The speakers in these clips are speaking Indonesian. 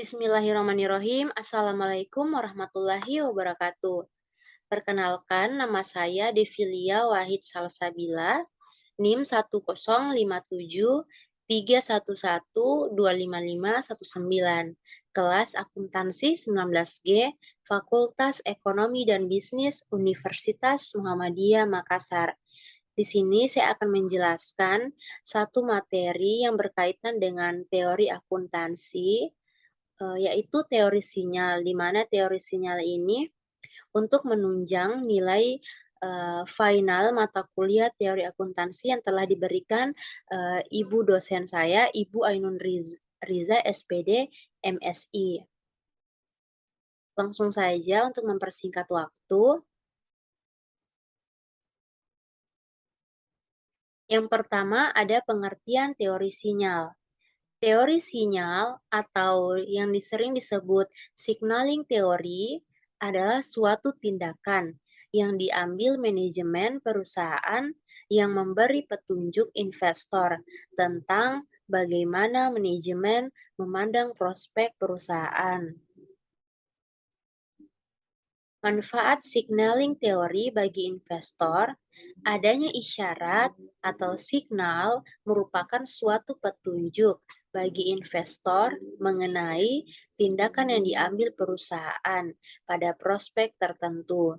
Bismillahirrahmanirrahim. Assalamualaikum warahmatullahi wabarakatuh. Perkenalkan, nama saya Devilia Wahid Salsabila, NIM 1057311255119, kelas akuntansi 19G, Fakultas Ekonomi dan Bisnis Universitas Muhammadiyah Makassar. Di sini saya akan menjelaskan satu materi yang berkaitan dengan teori akuntansi, yaitu teori sinyal, di mana teori sinyal ini untuk menunjang nilai final mata kuliah teori akuntansi yang telah diberikan ibu dosen saya, Ibu Ainun Riza, SPD, MSI. Langsung saja untuk mempersingkat waktu. Yang pertama ada pengertian teori sinyal. Teori sinyal atau yang sering disebut signaling teori adalah suatu tindakan yang diambil manajemen perusahaan yang memberi petunjuk investor tentang bagaimana manajemen memandang prospek perusahaan. Manfaat signaling teori bagi investor, adanya isyarat atau signal merupakan suatu petunjuk bagi investor mengenai tindakan yang diambil perusahaan pada prospek tertentu.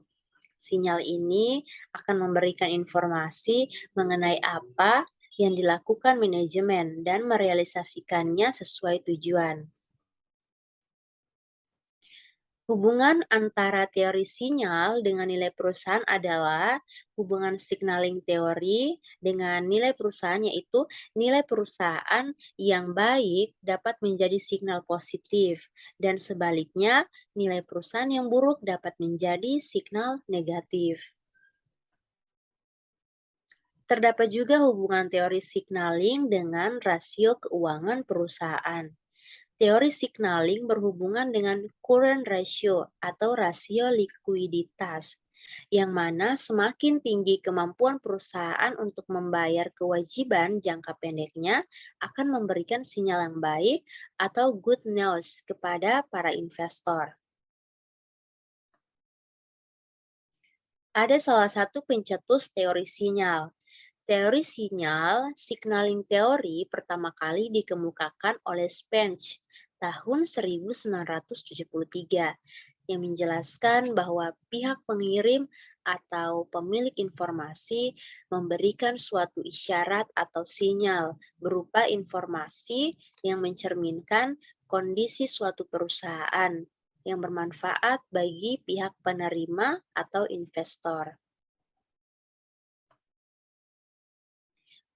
Sinyal ini akan memberikan informasi mengenai apa yang dilakukan manajemen dan merealisasikannya sesuai tujuan. Hubungan antara teori sinyal dengan nilai perusahaan adalah hubungan signaling teori dengan nilai perusahaan, yaitu nilai perusahaan yang baik dapat menjadi signal positif dan sebaliknya nilai perusahaan yang buruk dapat menjadi signal negatif. Terdapat juga hubungan teori signaling dengan rasio keuangan perusahaan. Teori signaling berhubungan dengan current ratio atau rasio likuiditas, yang mana semakin tinggi kemampuan perusahaan untuk membayar kewajiban jangka pendeknya akan memberikan sinyal yang baik atau good news kepada para investor. Ada salah satu pencetus teori sinyal. Teori sinyal, signaling teori pertama kali dikemukakan oleh Spence tahun 1973 yang menjelaskan bahwa pihak pengirim atau pemilik informasi memberikan suatu isyarat atau sinyal berupa informasi yang mencerminkan kondisi suatu perusahaan yang bermanfaat bagi pihak penerima atau investor.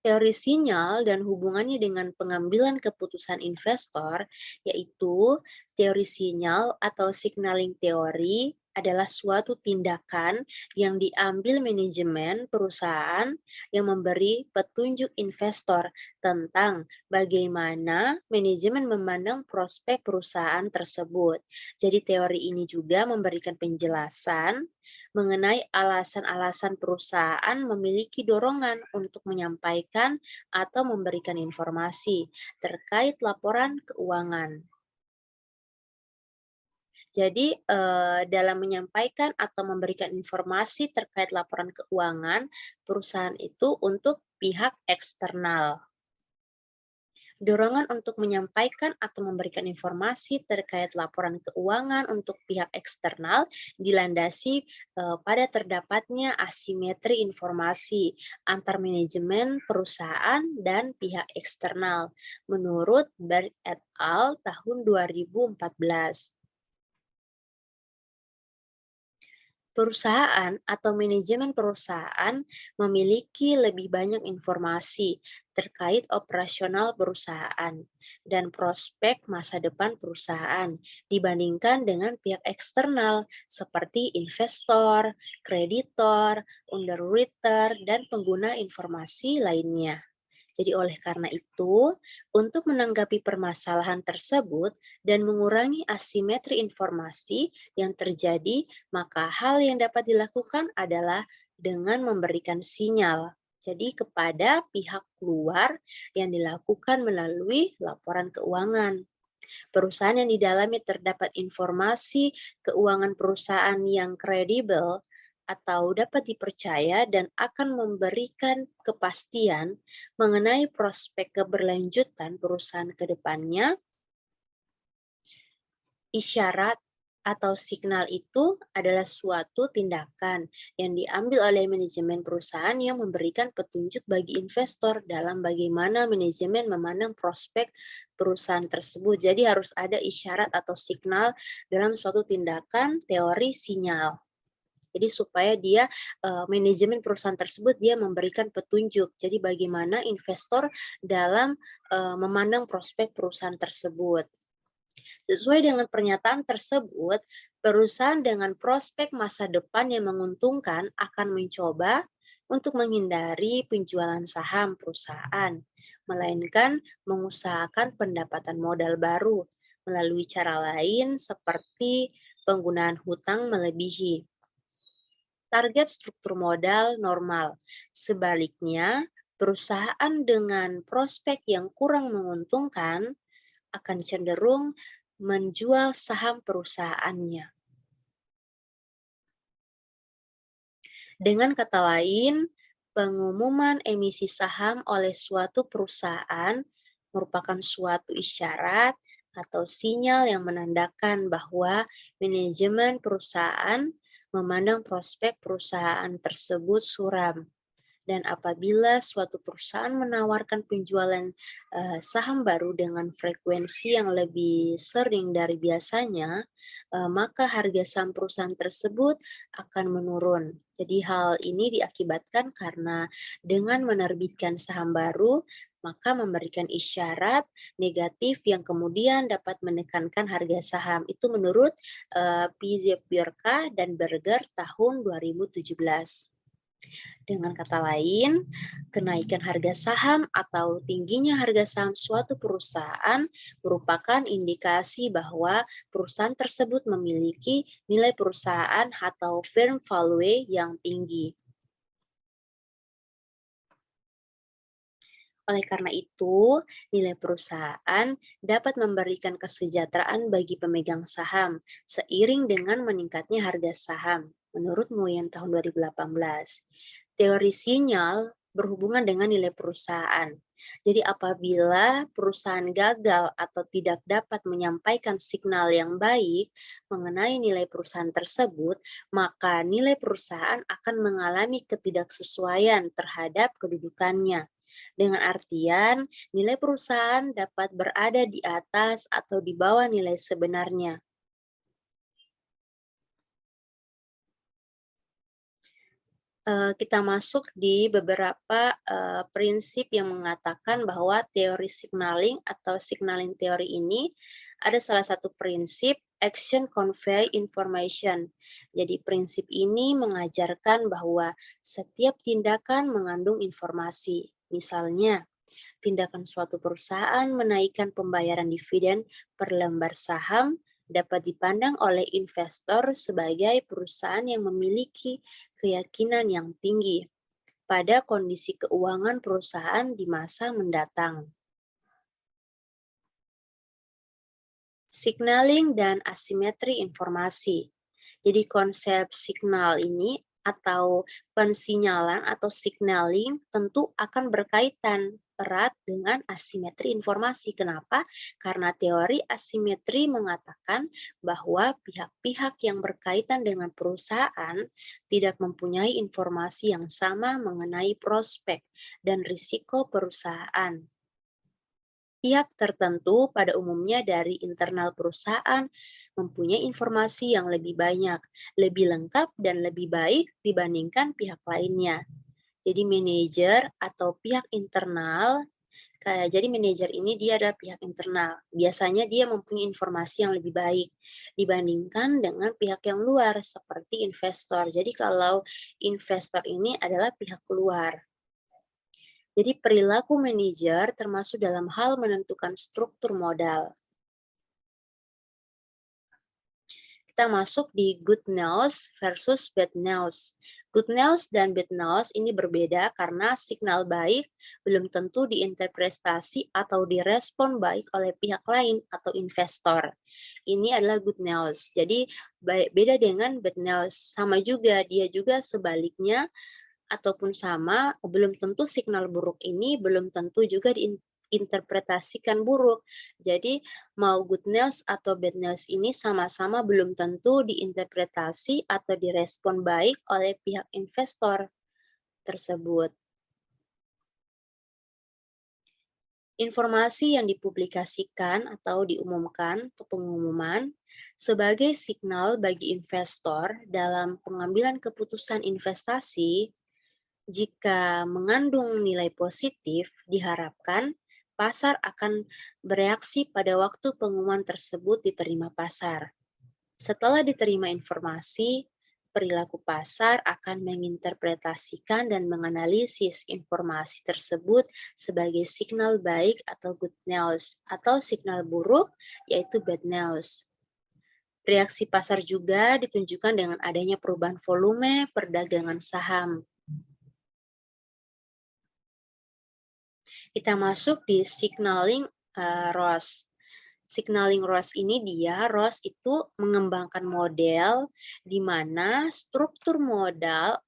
Teori sinyal dan hubungannya dengan pengambilan keputusan investor, yaitu teori sinyal atau signaling teori adalah suatu tindakan yang diambil manajemen perusahaan yang memberi petunjuk investor tentang bagaimana manajemen memandang prospek perusahaan tersebut. Jadi teori ini juga memberikan penjelasan mengenai alasan-alasan perusahaan memiliki dorongan untuk menyampaikan atau memberikan informasi terkait laporan keuangan. Jadi, dalam menyampaikan atau memberikan informasi terkait laporan keuangan perusahaan itu untuk pihak eksternal. Dorongan untuk menyampaikan atau memberikan informasi terkait laporan keuangan untuk pihak eksternal dilandasi pada terdapatnya asimetri informasi antar manajemen perusahaan dan pihak eksternal menurut Berg et al. Tahun 2014. Perusahaan atau manajemen perusahaan memiliki lebih banyak informasi terkait operasional perusahaan dan prospek masa depan perusahaan dibandingkan dengan pihak eksternal seperti investor, kreditor, underwriter, dan pengguna informasi lainnya. Jadi oleh karena itu, untuk menanggapi permasalahan tersebut dan mengurangi asimetri informasi yang terjadi, maka hal yang dapat dilakukan adalah dengan memberikan sinyal. Jadi kepada pihak luar yang dilakukan melalui laporan keuangan. Perusahaan yang di dalamnya terdapat informasi keuangan perusahaan yang kredibel atau dapat dipercaya dan akan memberikan kepastian mengenai prospek keberlanjutan perusahaan ke depannya. Isyarat atau signal itu adalah suatu tindakan yang diambil oleh manajemen perusahaan yang memberikan petunjuk bagi investor dalam bagaimana manajemen memandang prospek perusahaan tersebut. Jadi harus ada isyarat atau signal dalam suatu tindakan teori sinyal. Jadi supaya dia manajemen perusahaan tersebut dia memberikan petunjuk. Jadi bagaimana investor dalam memandang prospek perusahaan tersebut. Sesuai dengan pernyataan tersebut, perusahaan dengan prospek masa depan yang menguntungkan akan mencoba untuk menghindari penjualan saham perusahaan, melainkan mengusahakan pendapatan modal baru melalui cara lain seperti penggunaan hutang melebihi target struktur modal normal. Sebaliknya, perusahaan dengan prospek yang kurang menguntungkan akan cenderung menjual saham perusahaannya. Dengan kata lain, pengumuman emisi saham oleh suatu perusahaan merupakan suatu isyarat atau sinyal yang menandakan bahwa manajemen perusahaan memandang prospek perusahaan tersebut suram. Dan apabila suatu perusahaan menawarkan penjualan saham baru dengan frekuensi yang lebih sering dari biasanya, maka harga saham perusahaan tersebut akan menurun. Jadi hal ini diakibatkan karena dengan menerbitkan saham baru, maka memberikan isyarat negatif yang kemudian dapat menekankan harga saham. Itu menurut Piazzetta dan Berger tahun 2017. Dengan kata lain, kenaikan harga saham atau tingginya harga saham suatu perusahaan merupakan indikasi bahwa perusahaan tersebut memiliki nilai perusahaan atau firm value yang tinggi. Oleh karena itu, nilai perusahaan dapat memberikan kesejahteraan bagi pemegang saham seiring dengan meningkatnya harga saham, menurut Nguyen tahun 2018. Teori sinyal berhubungan dengan nilai perusahaan. Jadi apabila perusahaan gagal atau tidak dapat menyampaikan signal yang baik mengenai nilai perusahaan tersebut, maka nilai perusahaan akan mengalami ketidaksesuaian terhadap kedudukannya. Dengan artian, nilai perusahaan dapat berada di atas atau di bawah nilai sebenarnya. Kita masuk di beberapa prinsip yang mengatakan bahwa teori signaling atau signaling teori ini ada salah satu prinsip action convey information. Jadi prinsip ini mengajarkan bahwa setiap tindakan mengandung informasi. Misalnya, tindakan suatu perusahaan menaikkan pembayaran dividen per lembar saham dapat dipandang oleh investor sebagai perusahaan yang memiliki keyakinan yang tinggi pada kondisi keuangan perusahaan di masa mendatang. Signaling dan asimetri informasi. Jadi konsep signal ini atau pensinyalan atau signaling tentu akan berkaitan erat dengan asimetri informasi. Kenapa? Karena teori asimetri mengatakan bahwa pihak-pihak yang berkaitan dengan perusahaan tidak mempunyai informasi yang sama mengenai prospek dan risiko perusahaan. Pihak tertentu pada umumnya dari internal perusahaan mempunyai informasi yang lebih banyak, lebih lengkap, dan lebih baik dibandingkan pihak lainnya. Jadi manajer atau pihak internal, jadi manajer ini dia adalah pihak internal. Biasanya dia mempunyai informasi yang lebih baik dibandingkan dengan pihak yang luar seperti investor. Jadi kalau investor ini adalah pihak luar. Jadi perilaku manajer termasuk dalam hal menentukan struktur modal. Kita masuk di good news versus bad news. Good news dan bad news ini berbeda karena signal baik belum tentu diinterpretasi atau direspon baik oleh pihak lain atau investor. Ini adalah good news. Jadi beda dengan bad news. Sama juga, dia juga sebaliknya ataupun sama, belum tentu signal buruk ini belum tentu juga diinterpretasikan buruk. Jadi mau good news atau bad news ini sama-sama belum tentu diinterpretasi atau direspon baik oleh pihak investor tersebut. Informasi yang dipublikasikan atau diumumkan ke pengumuman sebagai signal bagi investor dalam pengambilan keputusan investasi. Jika mengandung nilai positif, diharapkan pasar akan bereaksi pada waktu pengumuman tersebut diterima pasar. Setelah diterima informasi, perilaku pasar akan menginterpretasikan dan menganalisis informasi tersebut sebagai signal baik atau good news, atau signal buruk yaitu bad news. Reaksi pasar juga ditunjukkan dengan adanya perubahan volume perdagangan saham. Kita masuk di signaling ROS. Signaling ROS ini ROS itu mengembangkan model di mana struktur modal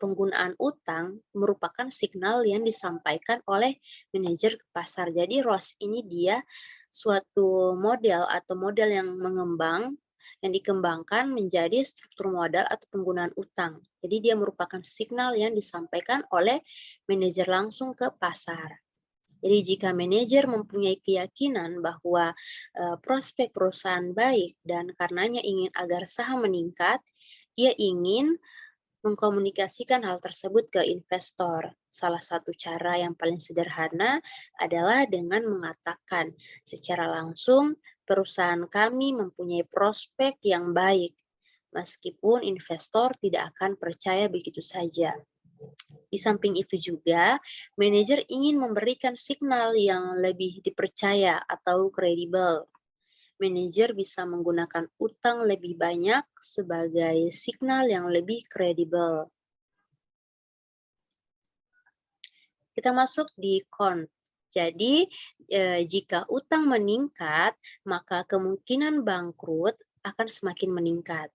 penggunaan utang merupakan signal yang disampaikan oleh manajer pasar. Jadi ROS ini dia suatu model atau model yang dikembangkan menjadi struktur modal atau penggunaan utang. Jadi dia merupakan signal yang disampaikan oleh manajer langsung ke pasar. Jadi jika manajer mempunyai keyakinan bahwa prospek perusahaan baik dan karenanya ingin agar saham meningkat, ia ingin mengkomunikasikan hal tersebut ke investor. Salah satu cara yang paling sederhana adalah dengan mengatakan secara langsung, perusahaan kami mempunyai prospek yang baik, meskipun investor tidak akan percaya begitu saja. Di samping itu juga, manajer ingin memberikan signal yang lebih dipercaya atau kredibel. Manajer bisa menggunakan utang lebih banyak sebagai signal yang lebih kredibel. Kita masuk di con. Jadi, jika utang meningkat, maka kemungkinan bangkrut akan semakin meningkat.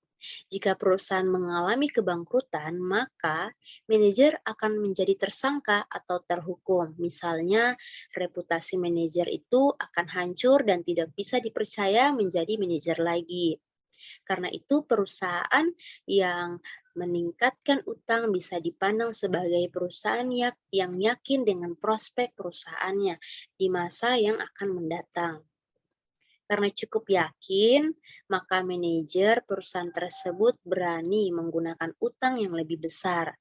Jika perusahaan mengalami kebangkrutan, maka manajer akan menjadi tersangka atau terhukum. Misalnya, reputasi manajer itu akan hancur dan tidak bisa dipercaya menjadi manajer lagi. Karena itu, perusahaan yang meningkatkan utang bisa dipandang sebagai perusahaan yang yakin dengan prospek perusahaannya di masa yang akan mendatang. Karena cukup yakin, maka manajer perusahaan tersebut berani menggunakan utang yang lebih besar.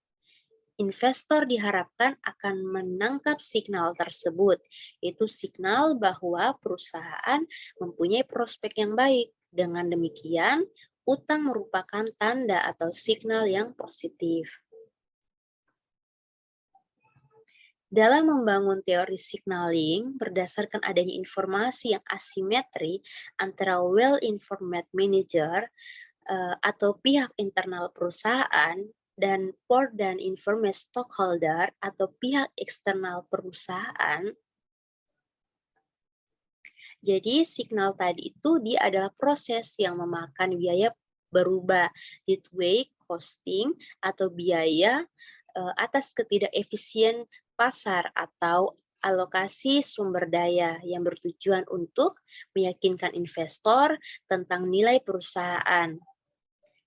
Investor diharapkan akan menangkap signal tersebut, yaitu signal bahwa perusahaan mempunyai prospek yang baik. Dengan demikian, utang merupakan tanda atau signal yang positif. Dalam membangun teori signaling, berdasarkan adanya informasi yang asimetri antara well-informed manager atau pihak internal perusahaan dan poor dan informed stockholder atau pihak eksternal perusahaan. Jadi signal tadi itu dia adalah proses yang memakan biaya berubah, lead way, costing, atau biaya atas ketidakefisien pasar atau alokasi sumber daya yang bertujuan untuk meyakinkan investor tentang nilai perusahaan.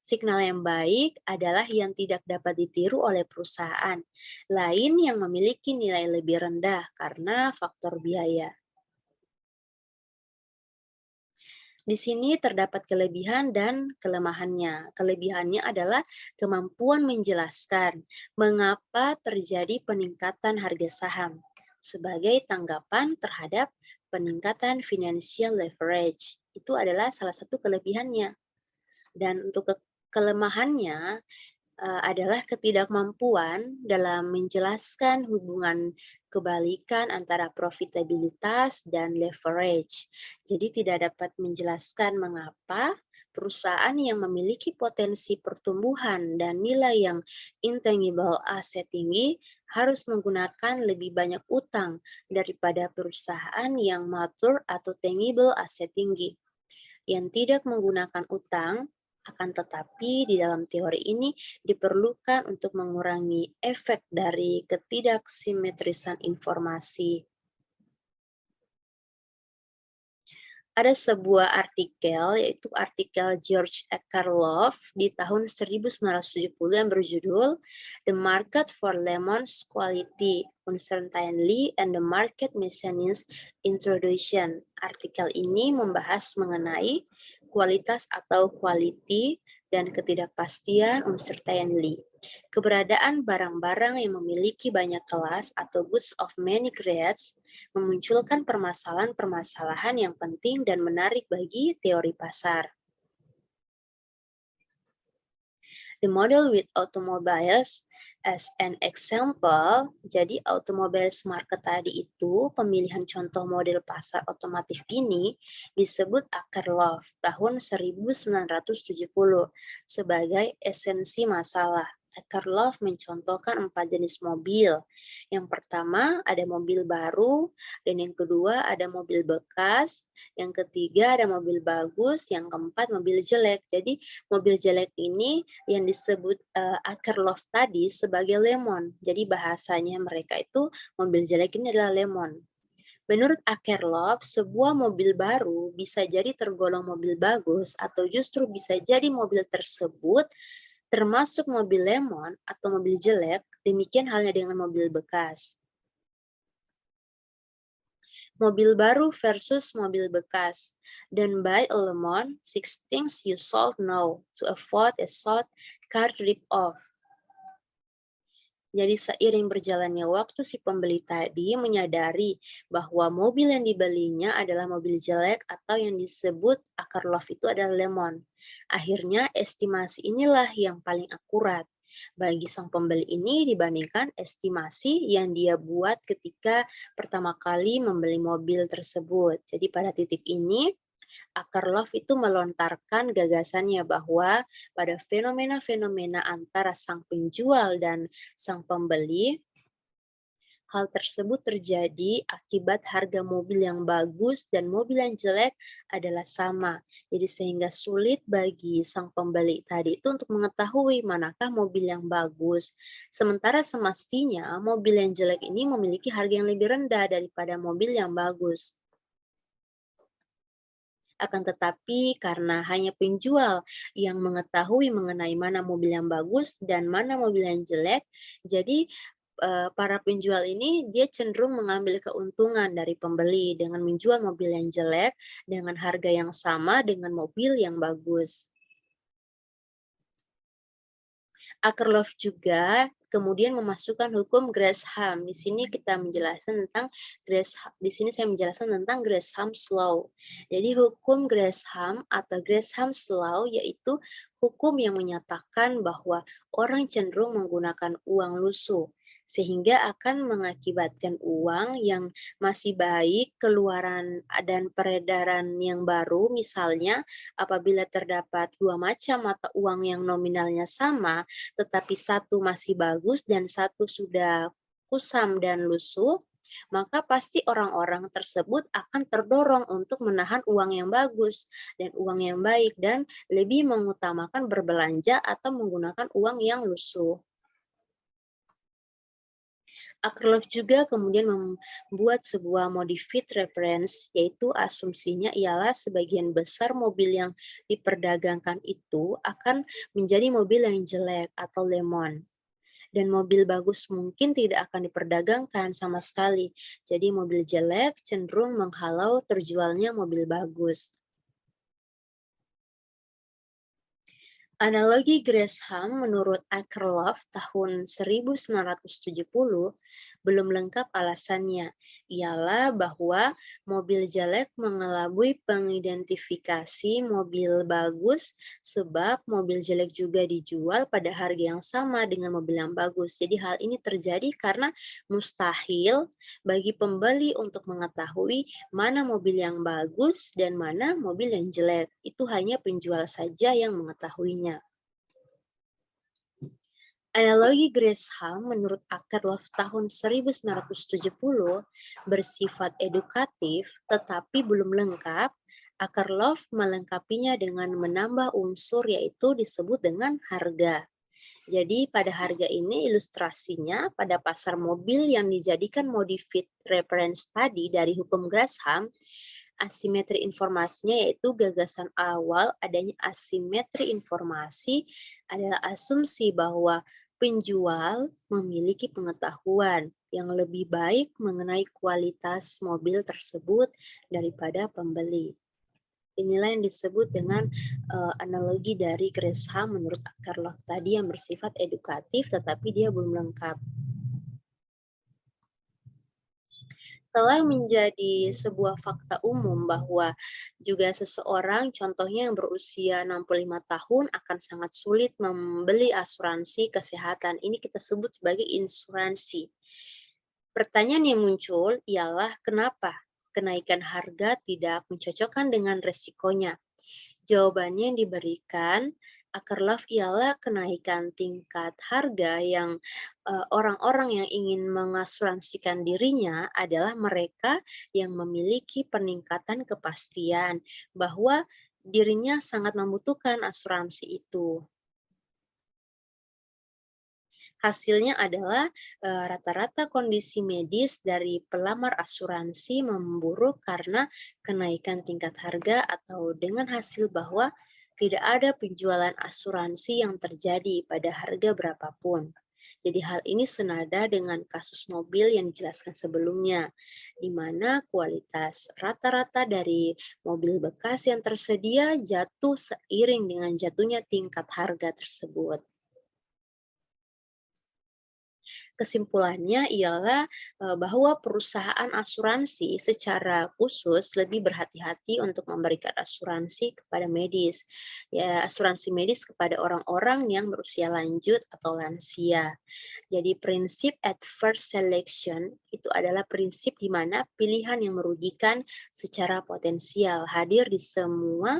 Signal yang baik adalah yang tidak dapat ditiru oleh perusahaan lain yang memiliki nilai lebih rendah karena faktor biaya. Di sini terdapat kelebihan dan kelemahannya. Kelebihannya adalah kemampuan menjelaskan mengapa terjadi peningkatan harga saham sebagai tanggapan terhadap peningkatan financial leverage. Itu adalah salah satu kelebihannya. Dan untuk kelemahannya adalah ketidakmampuan dalam menjelaskan hubungan kebalikan antara profitabilitas dan leverage. Jadi tidak dapat menjelaskan mengapa Perusahaan yang memiliki potensi pertumbuhan dan nilai yang intangible asset tinggi harus menggunakan lebih banyak utang daripada perusahaan yang mature atau tangible asset tinggi. Yang tidak menggunakan utang, akan tetapi di dalam teori ini diperlukan untuk mengurangi efek dari ketidaksimetrisan informasi. Ada sebuah artikel, yaitu artikel George Akerlof di tahun 1970 yang berjudul The Market for Lemons Quality, Uncertainty and the Market Mechanism Introduction. Artikel ini membahas mengenai kualitas atau quality dan ketidakpastian uncertainty. Keberadaan barang-barang yang memiliki banyak kelas atau goods of many grades memunculkan permasalahan-permasalahan yang penting dan menarik bagi teori pasar. The model with automobiles as an example, jadi automobiles market tadi itu, pemilihan contoh model pasar otomotif ini disebut Akerlof tahun 1970 sebagai esensi masalah. Akerlof mencontohkan 4 jenis mobil. Yang pertama ada mobil baru, dan yang kedua ada mobil bekas, yang ketiga ada mobil bagus, yang keempat mobil jelek. Jadi mobil jelek ini yang disebut Akerlof tadi sebagai lemon. Jadi bahasanya mereka itu mobil jelek ini adalah lemon. Menurut Akerlof, sebuah mobil baru bisa jadi tergolong mobil bagus atau justru bisa jadi mobil tersebut termasuk mobil lemon atau mobil jelek, demikian halnya dengan mobil bekas. Mobil baru versus mobil bekas. Don't buy a lemon, 6 things you should know to avoid a short car rip-off. Jadi seiring berjalannya waktu si pembeli tadi menyadari bahwa mobil yang dibelinya adalah mobil jelek atau yang disebut Akerlof itu adalah lemon. Akhirnya estimasi inilah yang paling akurat bagi sang pembeli ini dibandingkan estimasi yang dia buat ketika pertama kali membeli mobil tersebut. Jadi pada titik ini Akerlof itu melontarkan gagasannya bahwa pada fenomena-fenomena antara sang penjual dan sang pembeli, hal tersebut terjadi akibat harga mobil yang bagus dan mobil yang jelek adalah sama. Jadi sehingga sulit bagi sang pembeli tadi itu untuk mengetahui manakah mobil yang bagus. Sementara semestinya mobil yang jelek ini memiliki harga yang lebih rendah daripada mobil yang bagus. Akan tetapi karena hanya penjual yang mengetahui mengenai mana mobil yang bagus dan mana mobil yang jelek, jadi para penjual ini dia cenderung mengambil keuntungan dari pembeli dengan menjual mobil yang jelek dengan harga yang sama dengan mobil yang bagus. Akerlof juga kemudian memasukkan hukum Gresham. Di sini kita menjelaskan tentang di sini saya menjelaskan tentang Gresham's Law. Jadi hukum Gresham atau Gresham's Law yaitu hukum yang menyatakan bahwa orang cenderung menggunakan uang lusuh sehingga akan mengakibatkan uang yang masih baik keluaran dan peredaran yang baru, misalnya apabila terdapat dua macam mata uang yang nominalnya sama tetapi satu masih bagus dan satu sudah kusam dan lusuh, maka pasti orang-orang tersebut akan terdorong untuk menahan uang yang bagus dan uang yang baik dan lebih mengutamakan berbelanja atau menggunakan uang yang lusuh. Akerlof juga kemudian membuat sebuah modified reference, yaitu asumsinya ialah sebagian besar mobil yang diperdagangkan itu akan menjadi mobil yang jelek atau lemon. Dan mobil bagus mungkin tidak akan diperdagangkan sama sekali. Jadi mobil jelek cenderung menghalau terjualnya mobil bagus. Analogi Gresham menurut Akerlof tahun 1970 belum lengkap alasannya, ialah bahwa mobil jelek mengelabui pengidentifikasi mobil bagus sebab mobil jelek juga dijual pada harga yang sama dengan mobil yang bagus. Jadi hal ini terjadi karena mustahil bagi pembeli untuk mengetahui mana mobil yang bagus dan mana mobil yang jelek. Itu hanya penjual saja yang mengetahuinya. Analogi Gresham menurut Akerlof tahun 1970 bersifat edukatif tetapi belum lengkap. Akerlof melengkapinya dengan menambah unsur yaitu disebut dengan harga. Jadi pada harga ini ilustrasinya pada pasar mobil yang dijadikan modified reference tadi dari hukum Gresham, asimetri informasinya yaitu gagasan awal adanya asimetri informasi adalah asumsi bahwa penjual memiliki pengetahuan yang lebih baik mengenai kualitas mobil tersebut daripada pembeli. Inilah yang disebut dengan analogi dari Gresham menurut Akerlof tadi yang bersifat edukatif tetapi dia belum lengkap. Telah menjadi sebuah fakta umum bahwa juga seseorang contohnya yang berusia 65 tahun akan sangat sulit membeli asuransi kesehatan. Ini kita sebut sebagai insuransi. Pertanyaan yang muncul ialah kenapa kenaikan harga tidak mencocokkan dengan resikonya? Jawabannya yang diberikan Akerlof ialah kenaikan tingkat harga yang orang-orang yang ingin mengasuransikan dirinya adalah mereka yang memiliki peningkatan kepastian bahwa dirinya sangat membutuhkan asuransi itu. Hasilnya adalah rata-rata kondisi medis dari pelamar asuransi memburuk karena kenaikan tingkat harga atau dengan hasil bahwa tidak ada penjualan asuransi yang terjadi pada harga berapapun. Jadi hal ini senada dengan kasus mobil yang dijelaskan sebelumnya, di mana kualitas rata-rata dari mobil bekas yang tersedia jatuh seiring dengan jatuhnya tingkat harga tersebut. Kesimpulannya ialah bahwa perusahaan asuransi secara khusus lebih berhati-hati untuk memberikan asuransi kepada medis. Ya, asuransi medis kepada orang-orang yang berusia lanjut atau lansia. Jadi prinsip adverse selection itu adalah prinsip di mana pilihan yang merugikan secara potensial hadir di semua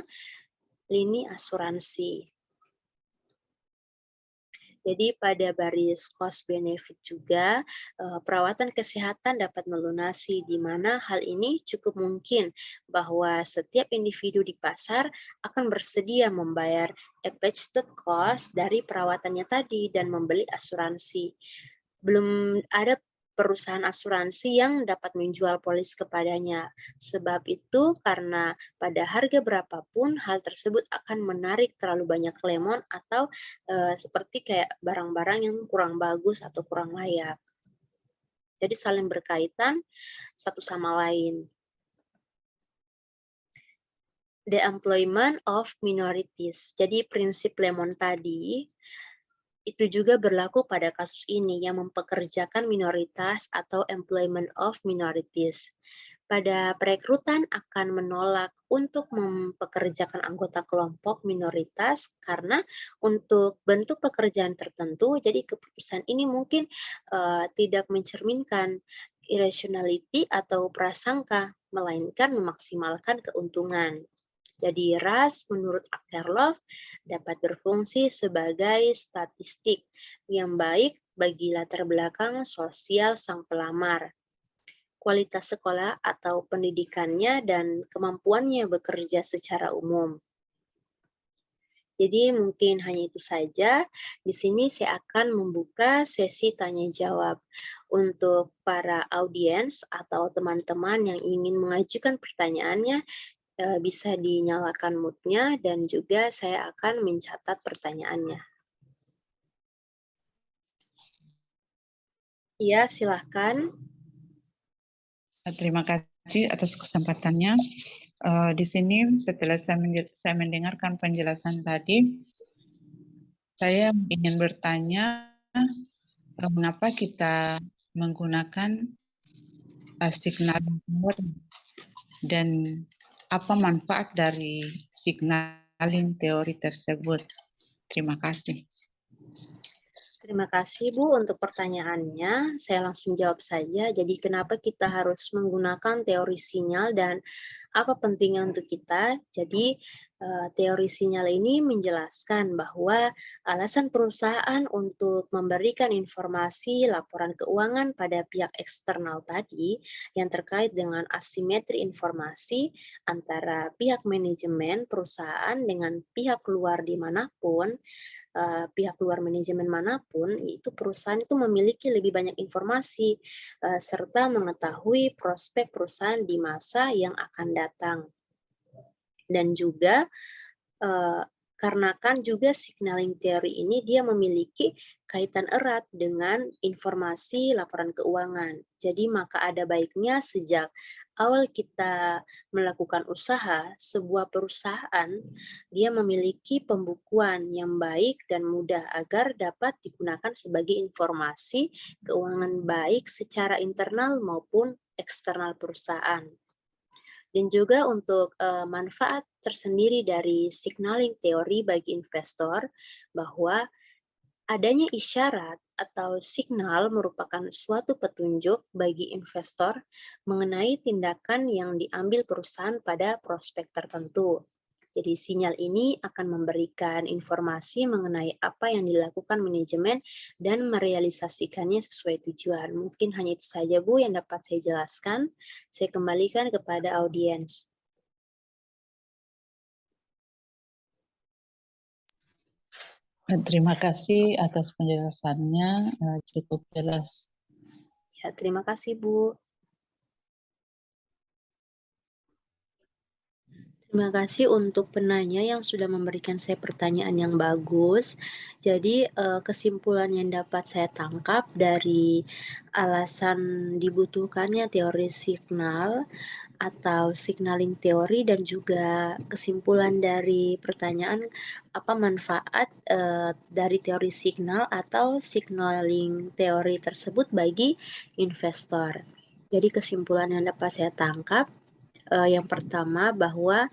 lini asuransi. Jadi pada baris cost benefit juga perawatan kesehatan dapat melunasi di mana hal ini cukup mungkin bahwa setiap individu di pasar akan bersedia membayar adjusted cost dari perawatannya tadi dan membeli asuransi. Belum ada perusahaan asuransi yang dapat menjual polis kepadanya. Sebab itu karena pada harga berapapun hal tersebut akan menarik terlalu banyak lemon atau seperti kayak barang-barang yang kurang bagus atau kurang layak. Jadi saling berkaitan satu sama lain. The employment of minorities. Jadi prinsip lemon tadi itu juga berlaku pada kasus ini yang mempekerjakan minoritas atau employment of minorities. Pada perekrutan akan menolak untuk mempekerjakan anggota kelompok minoritas karena untuk bentuk pekerjaan tertentu, jadi keputusan ini mungkin tidak mencerminkan irrationality atau prasangka, melainkan memaksimalkan keuntungan. Jadi ras menurut Akerlof dapat berfungsi sebagai statistik yang baik bagi latar belakang sosial sang pelamar, kualitas sekolah atau pendidikannya, dan kemampuannya bekerja secara umum. Jadi mungkin hanya itu saja. Di sini saya akan membuka sesi tanya jawab untuk para audiens atau teman-teman yang ingin mengajukan pertanyaannya. Bisa dinyalakan mute-nya dan juga saya akan mencatat pertanyaannya. Iya, silakan. Terima kasih atas kesempatannya. Di sini setelah saya mendengarkan penjelasan tadi, saya ingin bertanya mengapa kita menggunakan signaling teori dan apa manfaat dari signaling teori tersebut? Terima kasih. Terima kasih Bu untuk pertanyaannya. Saya langsung jawab saja. Jadi kenapa kita harus menggunakan teori sinyal dan apa pentingnya untuk kita? Jadi teori sinyal ini menjelaskan bahwa alasan perusahaan untuk memberikan informasi laporan keuangan pada pihak eksternal tadi yang terkait dengan asimetri informasi antara pihak manajemen perusahaan dengan pihak luar dimanapun, pihak luar manajemen manapun, itu perusahaan itu memiliki lebih banyak informasi serta mengetahui prospek perusahaan di masa yang akan datang. Dan juga karena kan juga signaling theory ini dia memiliki kaitan erat dengan informasi laporan keuangan. Jadi maka ada baiknya sejak awal kita melakukan usaha, sebuah perusahaan dia memiliki pembukuan yang baik dan mudah agar dapat digunakan sebagai informasi keuangan baik secara internal maupun eksternal perusahaan. Dan juga untuk manfaat tersendiri dari signaling teori bagi investor bahwa adanya isyarat atau signal merupakan suatu petunjuk bagi investor mengenai tindakan yang diambil perusahaan pada prospek tertentu. Jadi sinyal ini akan memberikan informasi mengenai apa yang dilakukan manajemen dan merealisasikannya sesuai tujuan. Mungkin hanya itu saja Bu yang dapat saya jelaskan. Saya kembalikan kepada audiens. Terima kasih atas penjelasannya, cukup jelas. Ya, terima kasih Bu. Terima kasih untuk penanya yang sudah memberikan saya pertanyaan yang bagus. Jadi kesimpulan yang dapat saya tangkap dari alasan dibutuhkannya teori signal atau signaling teori dan juga kesimpulan dari pertanyaan apa manfaat dari teori signal atau signaling teori tersebut bagi investor. Jadi kesimpulan yang dapat saya tangkap yang pertama bahwa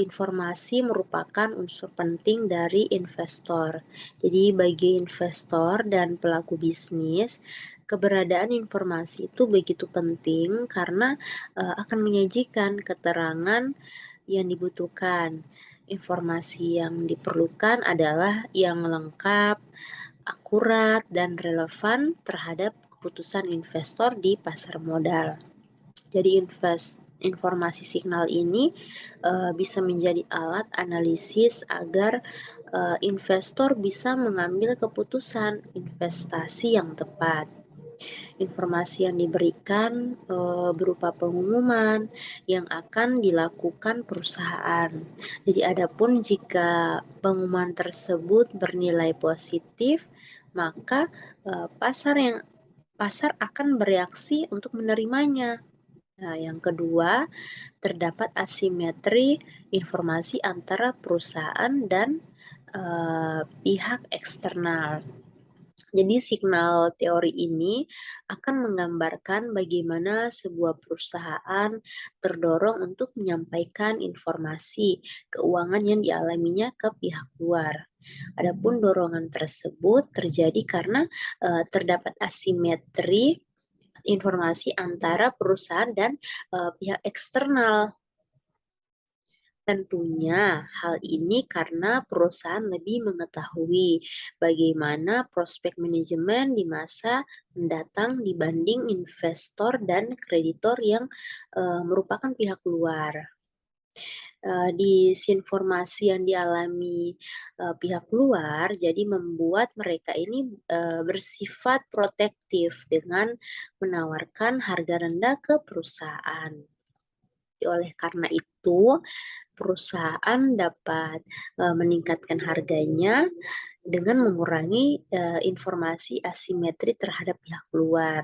informasi merupakan unsur penting dari investor. Jadi bagi investor dan pelaku bisnis, keberadaan informasi itu begitu penting karena akan menyajikan keterangan yang dibutuhkan. Informasi yang diperlukan adalah yang lengkap, akurat, dan relevan terhadap keputusan investor di pasar modal. Jadi informasi signal ini bisa menjadi alat analisis agar investor bisa mengambil keputusan investasi yang tepat. Informasi yang diberikan berupa pengumuman yang akan dilakukan perusahaan. Jadi adapun jika pengumuman tersebut bernilai positif, maka pasar akan bereaksi untuk menerimanya. Nah, yang kedua, terdapat asimetri informasi antara perusahaan dan pihak eksternal. Jadi signal teori ini akan menggambarkan bagaimana sebuah perusahaan terdorong untuk menyampaikan informasi keuangan yang dialaminya ke pihak luar. Adapun dorongan tersebut terjadi karena terdapat asimetri informasi antara perusahaan dan pihak eksternal. Tentunya hal ini karena perusahaan lebih mengetahui bagaimana prospek manajemen di masa mendatang dibanding investor dan kreditor yang merupakan pihak luar. Disinformasi yang dialami pihak luar jadi membuat mereka ini bersifat protektif dengan menawarkan harga rendah ke perusahaan. Oleh karena itu, perusahaan dapat meningkatkan harganya dengan mengurangi informasi asimetri terhadap pihak luar.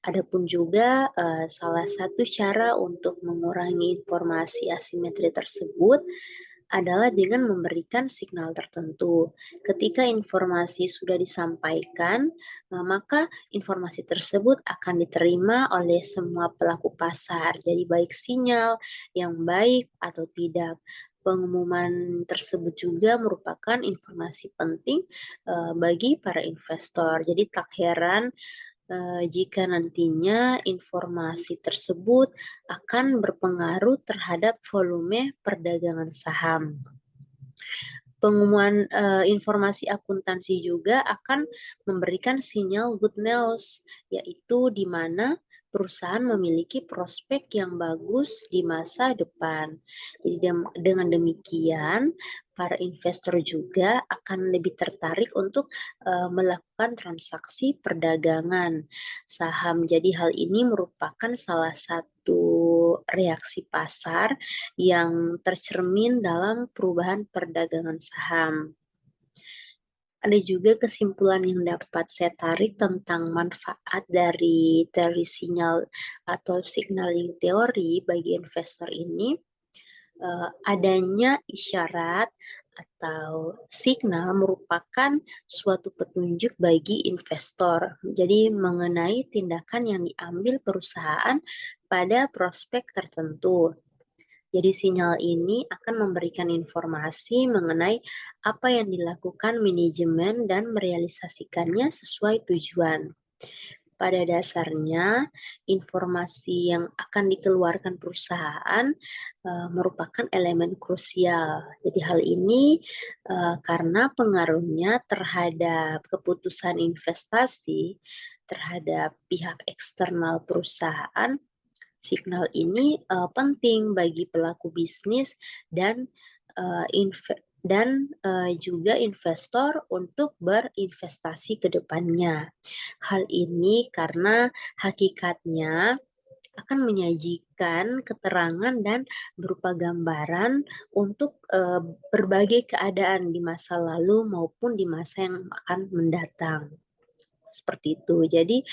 Adapun juga salah satu cara untuk mengurangi informasi asimetri tersebut adalah dengan memberikan signal tertentu. Ketika informasi sudah disampaikan, maka informasi tersebut akan diterima oleh semua pelaku pasar. Jadi baik sinyal yang baik atau tidak. Pengumuman tersebut juga merupakan informasi penting bagi para investor. Jadi tak heran jika nantinya informasi tersebut akan berpengaruh terhadap volume perdagangan saham. Pengumuman informasi akuntansi juga akan memberikan sinyal good news, yaitu di mana perusahaan memiliki prospek yang bagus di masa depan. Jadi dengan demikian, para investor juga akan lebih tertarik untuk melakukan transaksi perdagangan saham. Jadi hal ini merupakan salah satu reaksi pasar yang tercermin dalam perubahan perdagangan saham. Ada juga kesimpulan yang dapat saya tarik tentang manfaat dari teori sinyal atau signaling teori bagi investor ini. Adanya isyarat atau signal merupakan suatu petunjuk bagi investor. Jadi mengenai tindakan yang diambil perusahaan pada prospek tertentu. Jadi sinyal ini akan memberikan informasi mengenai apa yang dilakukan manajemen dan merealisasikannya sesuai tujuan. Pada dasarnya, informasi yang akan dikeluarkan perusahaan merupakan elemen krusial. Jadi hal ini karena pengaruhnya terhadap keputusan investasi terhadap pihak eksternal perusahaan. Signal ini penting bagi pelaku bisnis dan juga investor untuk berinvestasi ke depannya. Hal ini karena hakikatnya akan menyajikan keterangan dan berupa gambaran untuk berbagai keadaan di masa lalu maupun di masa yang akan mendatang. Seperti itu. Jadi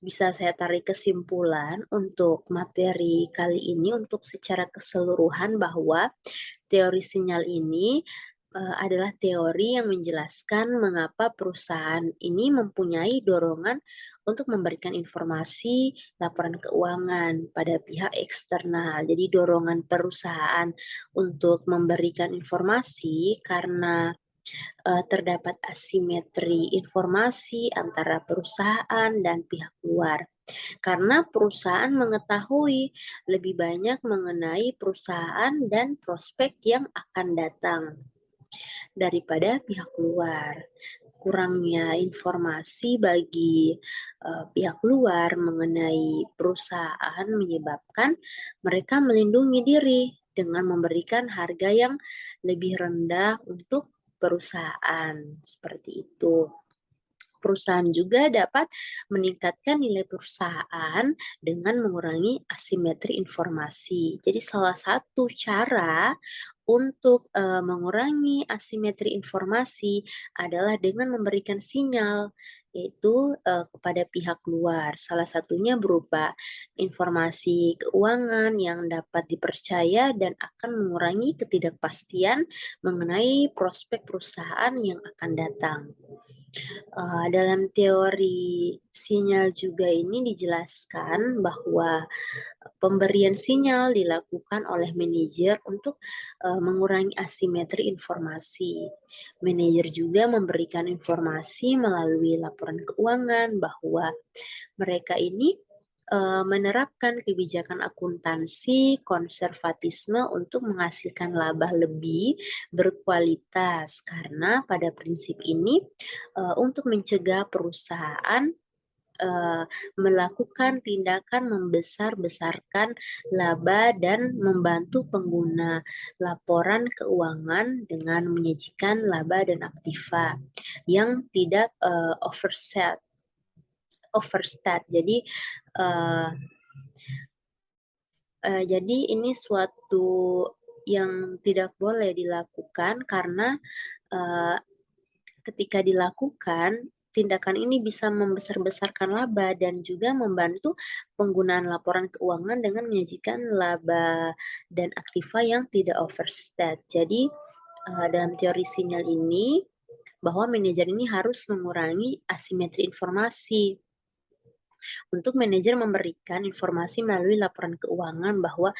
bisa saya tarik kesimpulan untuk materi kali ini untuk secara keseluruhan bahwa teori sinyal ini adalah teori yang menjelaskan mengapa perusahaan ini mempunyai dorongan untuk memberikan informasi laporan keuangan pada pihak eksternal. Jadi dorongan perusahaan untuk memberikan informasi karena terdapat asimetri informasi antara perusahaan dan pihak luar. Karena perusahaan mengetahui lebih banyak mengenai perusahaan dan prospek yang akan datang daripada pihak luar. Kurangnya informasi bagi pihak luar mengenai perusahaan menyebabkan mereka melindungi diri dengan memberikan harga yang lebih rendah untuk perusahaan. Seperti itu. Perusahaan juga dapat meningkatkan nilai perusahaan dengan mengurangi asimetri informasi. Jadi salah satu cara untuk mengurangi asimetri informasi adalah dengan memberikan sinyal, yaitu kepada pihak luar. Salah satunya berupa informasi keuangan yang dapat dipercaya dan akan mengurangi ketidakpastian mengenai prospek perusahaan yang akan datang. Dalam teori sinyal juga ini dijelaskan bahwa pemberian sinyal dilakukan oleh manajer untuk mengurangi asimetri informasi. Manajer juga memberikan informasi melalui laporan keuangan bahwa mereka ini menerapkan kebijakan akuntansi konservatisme untuk menghasilkan laba lebih berkualitas karena pada prinsip ini untuk mencegah perusahaan melakukan tindakan membesar-besarkan laba dan membantu pengguna laporan keuangan dengan menyajikan laba dan aktiva yang tidak overstat. Jadi ini suatu yang tidak boleh dilakukan karena ketika dilakukan tindakan ini bisa membesar-besarkan laba dan juga membantu penggunaan laporan keuangan dengan menyajikan laba dan aktiva yang tidak overstat. Jadi, dalam teori sinyal ini, bahwa manajer ini harus mengurangi asimetri informasi. Untuk manajer memberikan informasi melalui laporan keuangan bahwa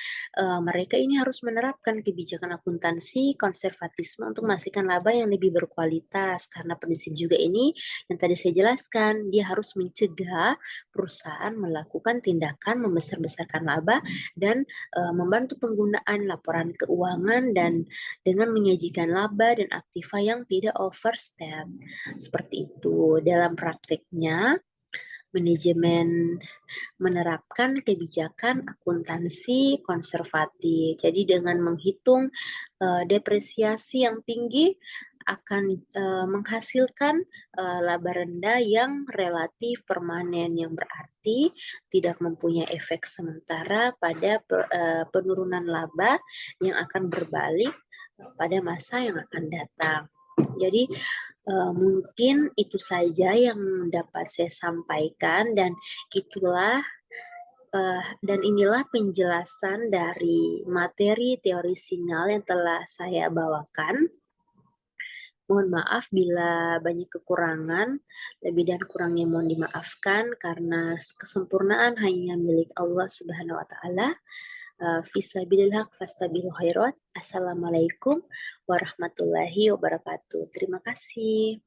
mereka ini harus menerapkan kebijakan akuntansi konservatisme untuk memastikan laba yang lebih berkualitas. Karena prinsip juga ini yang tadi saya jelaskan, dia harus mencegah perusahaan melakukan tindakan membesar-besarkan laba dan membantu penggunaan laporan keuangan dan dengan menyajikan laba dan aktiva yang tidak overstep. Seperti itu. Dalam prakteknya, manajemen menerapkan kebijakan akuntansi konservatif. Jadi dengan menghitung depresiasi yang tinggi akan menghasilkan laba rendah yang relatif permanen, yang berarti tidak mempunyai efek sementara pada penurunan laba yang akan berbalik pada masa yang akan datang. Jadi mungkin itu saja yang dapat saya sampaikan dan itulah dan inilah penjelasan dari materi teori sinyal yang telah saya bawakan. Mohon maaf bila banyak kekurangan, lebih dan kurangnya mohon dimaafkan karena kesempurnaan hanya milik Allah Subhanahu wa taala. Fisabilil haq fastabiqul khairat. Assalamualaikum warahmatullahi wabarakatuh. Terima kasih.